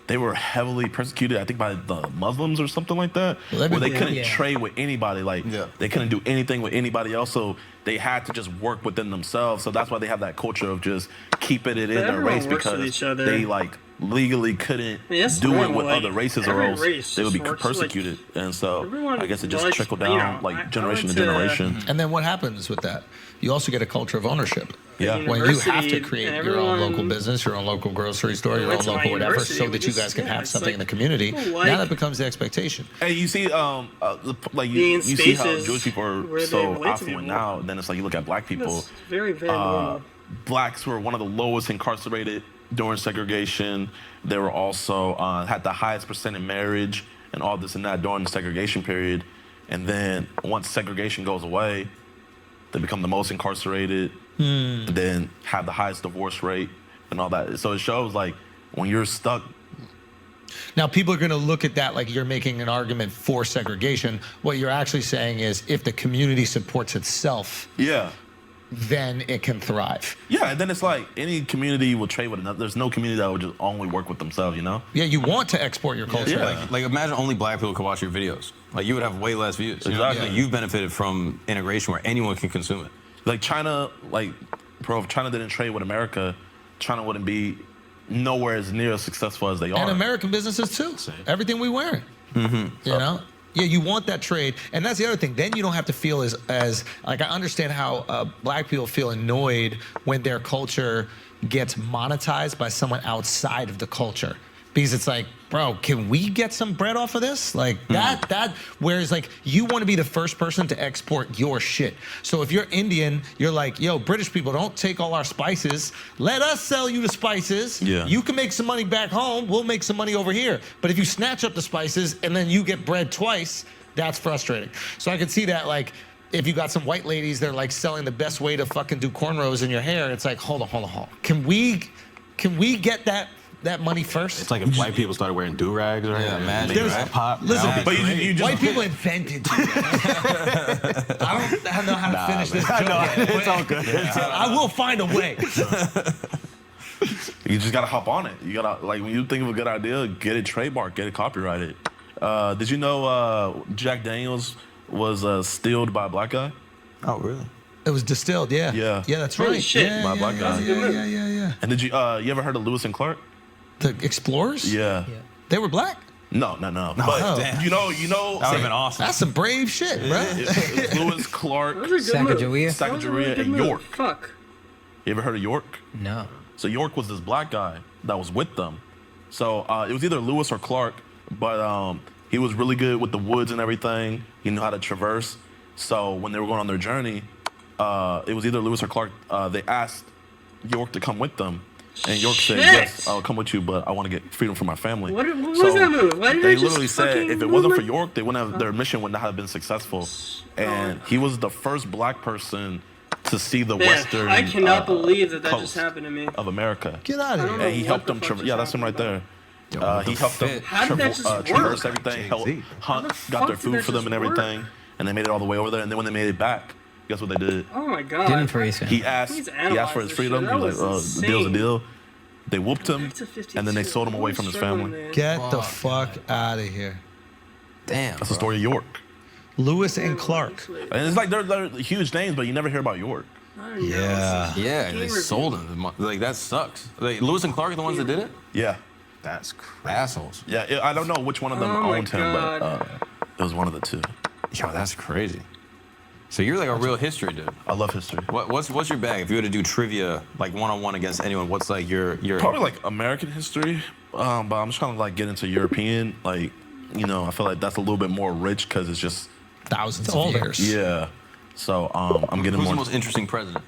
they were heavily persecuted, I think, by the Muslims or something like that, where they couldn't trade with anybody. Like, they couldn't do anything with anybody else, so they had to just work within themselves. So that's why they have that culture of just keeping it in their race, because they, like, legally couldn't do it with other races, or else they would be persecuted. And so I guess it just trickled down, like, generation to generation. And then what happens with that? You also get a culture of ownership. Yeah. When you have to create your own local business, your own local grocery store, your own local whatever, so that you guys can have something in the community. Now that becomes the expectation. And you see, like you see how Jewish people are so affluent now. Then it's like you look at black people. Very, very normal. Blacks were one of the lowest incarcerated during segregation. They were also had the highest percent in marriage and all this and that during the segregation period. And then once segregation goes away, they become the most incarcerated, then have the highest divorce rate and all that. So it shows, like, when you're stuck. Now, people are going to look at that like you're making an argument for segregation. What you're actually saying is if the community supports itself, then it can thrive. Yeah, and then it's like any community will trade with another. There's no community that will just only work with themselves, you know? Yeah, you want to export your culture. Yeah. Like imagine only black people could watch your videos. Like, you would have way less views. Exactly. Like, you've benefited from integration where anyone can consume it. Like China, like, bro, if China didn't trade with America, China wouldn't be nowhere as near as successful as they are. And American businesses too. Everything we wear. You know? Yeah, you want that trade. And that's the other thing. Then you don't have to feel as like, I understand how black people feel annoyed when their culture gets monetized by someone outside of the culture. Because it's like, bro, can we get some bread off of this? Like that, whereas like you want to be the first person to export your shit. So if you're Indian, you're like, yo, British people, don't take all our spices. Let us sell you the spices. Yeah. You can make some money back home. We'll make some money over here. But if you snatch up the spices and then you get bread twice, that's frustrating. So I can see that, like, if you got some white ladies, they're like selling the best way to fucking do cornrows in your hair. It's like, hold on. Can we get that money first? It's like if white people started wearing do-rags or imagine, right? Pop. Listen, but you just, white people invented do-rags. I don't know how to finish this joke yet. It's all good. I will find a way. You just gotta hop on it. You gotta, like, when you think of a good idea, get it trademarked, get it copyrighted. Did you know Jack Daniels was stilled by a black guy? Oh, really? It was distilled, yeah. Yeah. Yeah, that's Holy right. shit. Yeah, My black guy. Yeah. And did you ever heard of Lewis and Clark? The Explorers? Yeah. They were black? No. But damn. you know. That would've been awesome. That's some brave shit, bro. It's Lewis, Clark, Sacagawea. and York. Fuck. You ever heard of York? No. So York was this black guy that was with them. So it was either Lewis or Clark, but he was really good with the woods and everything. He knew how to traverse. So when they were going on their journey, it was either Lewis or Clark. They asked York to come with them. And York said, yes, I'll come with you, but I want to get freedom for my family. What was that move? Why did they just literally said fucking if it wasn't for York, they wouldn't have, their mission would not have been successful. And he was the first black person to see the western I cannot believe that coast just happened to me. of America. Get out of here. And he helped them yeah, that's him right there. He helped them How did that just traverse work? everything, helped hunt, fuck got their did food that for them just and everything, and they made it all the way over there. And then when they made it back, guess what they did? Oh my god. Didn't freeze him. He asked for his freedom. He was like, the deal's a deal. They whooped him, and then they sold him away from his family. Get the fuck out of here. Damn. That's the story of York. Lewis and Clark. And it's like they're huge names, but you never hear about York. Yeah. Yeah, and they sold him. Like, that sucks. Like, Lewis and Clark are the ones that did it? Yeah. That's assholes. Yeah, I don't know which one of them owned him, but it was one of the two. Yo, that's crazy. So you're like a real history dude. I love history. What's your bag? If you were to do trivia, like one-on-one against anyone, what's like your Probably like American history, but I'm just trying to like get into European. Like, you know, I feel like that's a little bit more rich because it's just thousands of years. Yeah. So I'm getting Who's more. the most interesting president?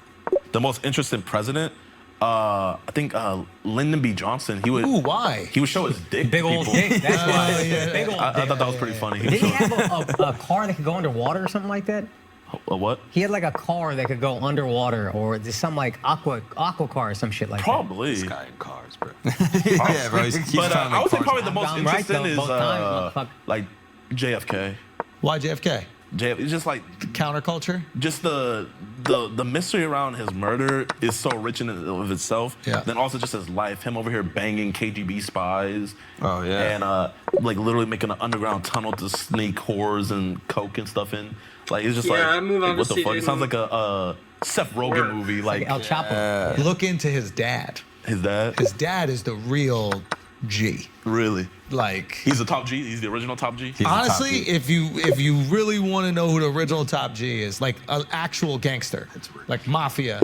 The most interesting president, I think Lyndon B. Johnson. He would. Ooh, why? He would show his dick. Big to old people. dick. That's why. Big old I dick. thought that was pretty funny. Did he have a car that could go underwater or something like that? A what? He had like a car that could go underwater, or there's some like aqua car or some shit like Probably. This guy in cars, bro. Yeah, bro. But I would say probably the most I'm right, interesting though, is both times, motherfucker. like JFK. Why JFK? It's just like counterculture. Just the mystery around his murder is so rich in and of itself. Yeah. Then also just his life, him over here banging KGB spies. Oh yeah. And like literally making an underground tunnel to sneak whores and coke and stuff in. Like it's just I move on what to the fuck? see It sounds like a Seth Rogen movie. Like El Chapo. Look into his dad. His dad. His dad is the real G. Really? Like he's the top G. He's the original top G. Honestly, if you really want to know who the original top G is, like an actual gangster, like mafia.